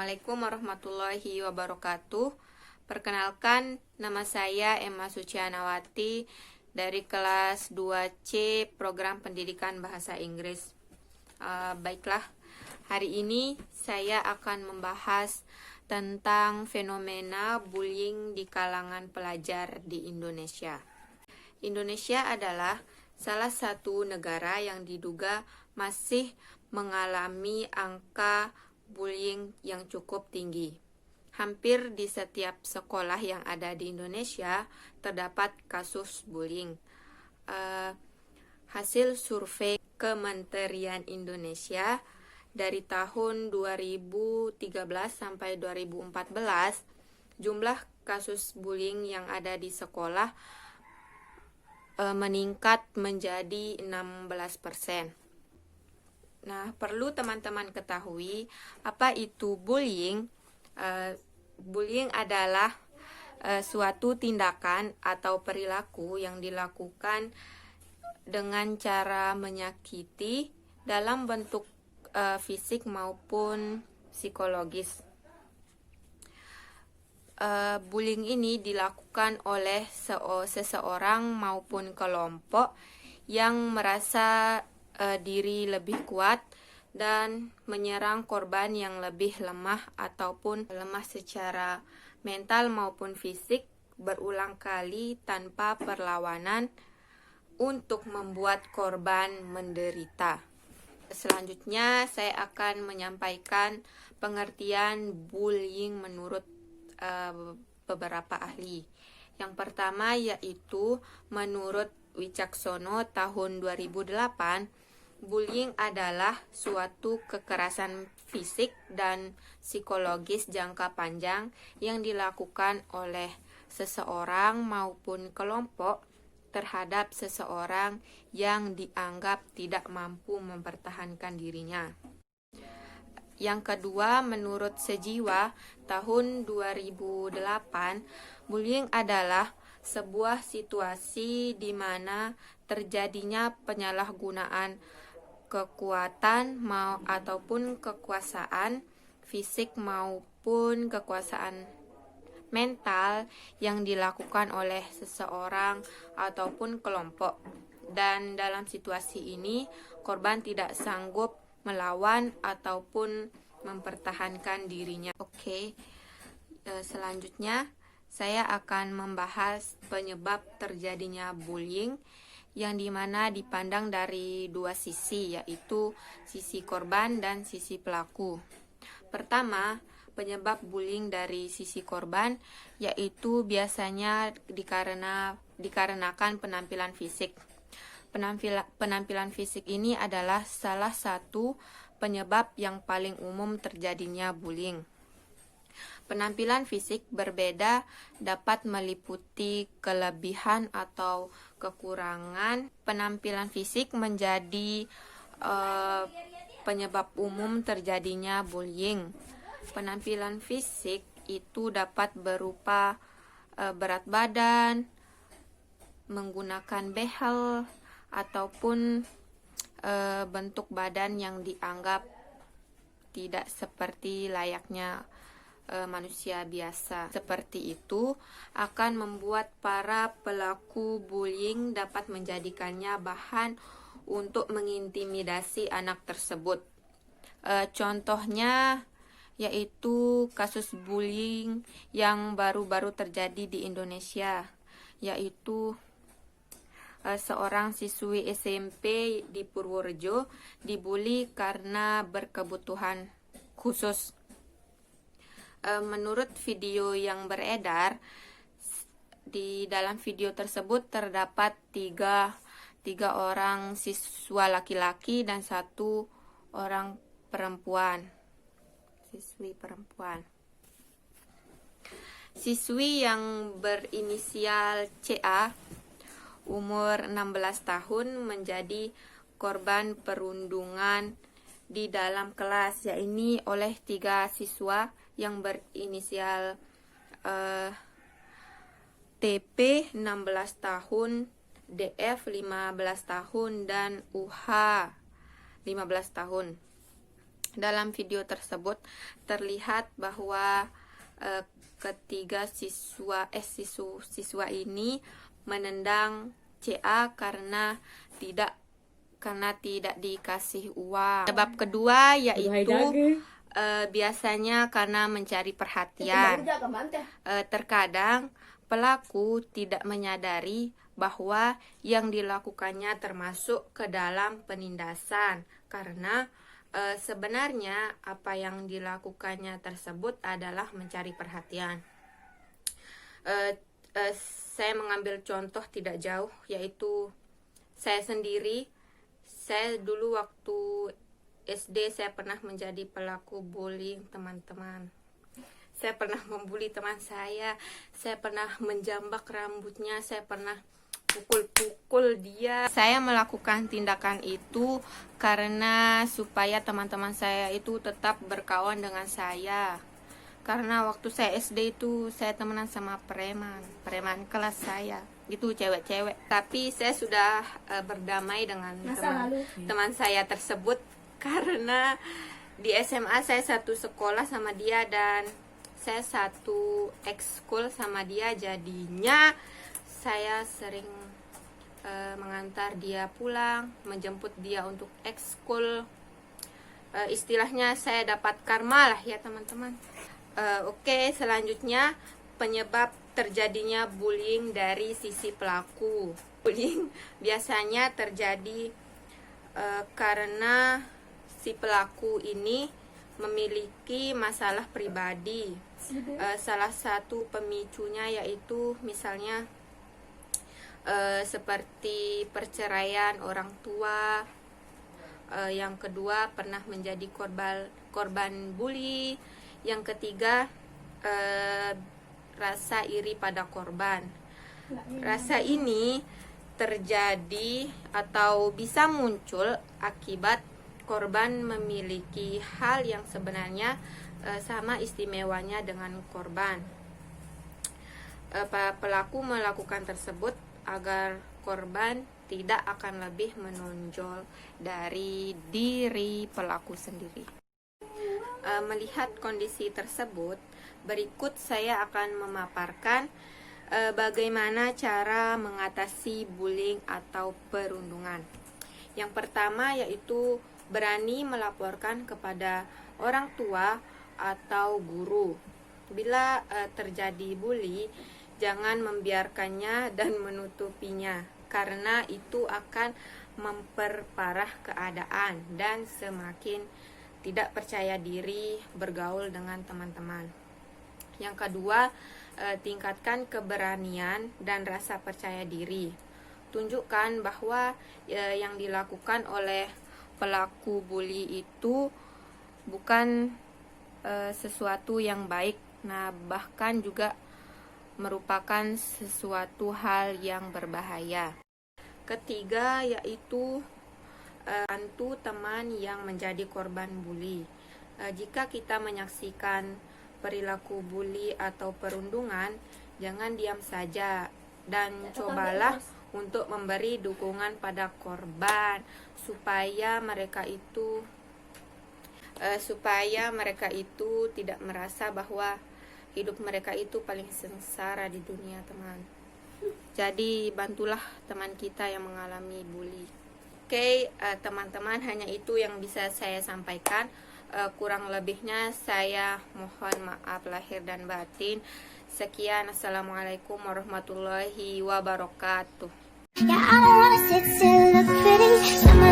Assalamualaikum warahmatullahi wabarakatuh. Perkenalkan, nama saya Emma Sucianawati dari kelas 2C Program Pendidikan Bahasa Inggris. Baiklah, hari ini saya akan membahas tentang fenomena bullying di kalangan pelajar di Indonesia. Indonesia adalah salah satu negara yang diduga masih mengalami angka bullying yang cukup tinggi. Hampir di setiap sekolah yang ada di Indonesia terdapat kasus bullying. Hasil survei Kementerian Indonesia dari tahun 2013 sampai 2014, jumlah kasus bullying yang ada di sekolah meningkat menjadi 16%. Nah, perlu teman-teman ketahui apa itu bullying. Bullying adalah suatu tindakan atau perilaku yang dilakukan dengan cara menyakiti dalam bentuk fisik maupun psikologis. Bullying ini dilakukan oleh seseorang maupun kelompok yang merasa diri lebih kuat dan menyerang korban yang lebih lemah ataupun lemah secara mental maupun fisik berulang kali tanpa perlawanan untuk membuat korban menderita. Selanjutnya saya akan menyampaikan pengertian bullying menurut beberapa ahli. Yang pertama yaitu menurut Wicaksono tahun 2008, bullying adalah suatu kekerasan fisik dan psikologis jangka panjang yang dilakukan oleh seseorang maupun kelompok terhadap seseorang yang dianggap tidak mampu mempertahankan dirinya. Yang kedua, menurut Sejiwa tahun 2008, bullying adalah sebuah situasi di mana terjadinya penyalahgunaan kekuatan ataupun kekuasaan fisik maupun kekuasaan mental yang dilakukan oleh seseorang ataupun kelompok. Dan dalam situasi ini, korban tidak sanggup melawan ataupun mempertahankan dirinya. Selanjutnya saya akan membahas penyebab terjadinya bullying yang dimana dipandang dari dua sisi, yaitu sisi korban dan sisi pelaku. Pertama, penyebab bullying dari sisi korban yaitu biasanya dikarenakan penampilan fisik. Penampilan fisik ini adalah salah satu penyebab yang paling umum terjadinya bullying. Penampilan fisik berbeda dapat meliputi kelebihan atau kekurangan. Penampilan fisik menjadi penyebab umum terjadinya bullying. Penampilan fisik itu dapat berupa berat badan, menggunakan behel, ataupun bentuk badan yang dianggap tidak seperti layaknya manusia biasa. Seperti itu akan membuat para pelaku bullying dapat menjadikannya bahan untuk mengintimidasi anak tersebut. Contohnya yaitu kasus bullying yang baru-baru terjadi di Indonesia, yaitu seorang siswi SMP di Purworejo dibully karena berkebutuhan khusus. Menurut video yang beredar, di dalam video tersebut terdapat tiga orang siswa laki-laki dan satu orang siswi perempuan. Siswi yang berinisial CA umur 16 tahun menjadi korban perundungan di dalam kelas, yaitu oleh 3 siswa yang berinisial TP 16 tahun, DF 15 tahun, dan UH 15 tahun. Dalam video tersebut terlihat bahwa ketiga siswa ini menendang CA karena tidak dikasih uang. Sebab kedua yaitu biasanya karena mencari perhatian. Terkadang pelaku tidak menyadari bahwa yang dilakukannya termasuk ke dalam penindasan karena sebenarnya apa yang dilakukannya tersebut adalah mencari perhatian. Saya mengambil contoh tidak jauh, yaitu saya sendiri. Saya dulu waktu SD saya pernah menjadi pelaku bullying teman-teman. Saya pernah membuli teman saya pernah menjambak rambutnya, saya pernah pukul dia. Saya melakukan tindakan itu karena supaya teman-teman saya itu tetap berkawan dengan saya. Karena waktu saya SD itu saya temenan sama preman kelas saya. Itu cewek-cewek. Tapi saya sudah berdamai dengan teman saya tersebut karena di SMA saya satu sekolah sama dia dan saya satu ekskul sama dia, jadinya saya sering mengantar dia pulang, menjemput dia untuk ekskul. Istilahnya saya dapat karma lah ya teman-teman. Oke, selanjutnya penyebab terjadinya bullying dari sisi pelaku. Bullying biasanya terjadi karena si pelaku ini memiliki masalah pribadi. Salah satu pemicunya yaitu misalnya seperti perceraian orang tua. Yang kedua, pernah menjadi korban bully. Yang ketiga, rasa iri pada korban. Rasa ini terjadi atau bisa muncul akibat korban memiliki hal yang sebenarnya sama istimewanya dengan korban. Pelaku melakukan tersebut agar korban tidak akan lebih menonjol dari diri pelaku sendiri. Melihat kondisi tersebut, berikut saya akan memaparkan bagaimana cara mengatasi bullying atau perundungan. Yang pertama yaitu berani melaporkan kepada orang tua atau guru. Bila terjadi bully, jangan membiarkannya dan menutupinya, karena itu akan memperparah keadaan dan semakin tidak percaya diri bergaul dengan teman-teman. Yang kedua, tingkatkan keberanian dan rasa percaya diri. Tunjukkan bahwa yang dilakukan oleh pelaku bully itu bukan sesuatu yang baik, bahkan juga merupakan sesuatu hal yang berbahaya. Ketiga yaitu bantu teman yang menjadi korban bully. Jika kita menyaksikan perilaku bully atau perundungan, jangan diam saja dan cobalah untuk memberi dukungan pada korban supaya mereka itu tidak merasa bahwa hidup mereka itu paling sengsara di dunia, teman. Jadi bantulah teman kita yang mengalami bully. Oke, teman-teman, hanya itu yang bisa saya sampaikan. Kurang lebihnya saya mohon maaf lahir dan batin. Sekian, assalamualaikum warahmatullahi wabarakatuh. Yeah, I don't wanna sit still, look pretty.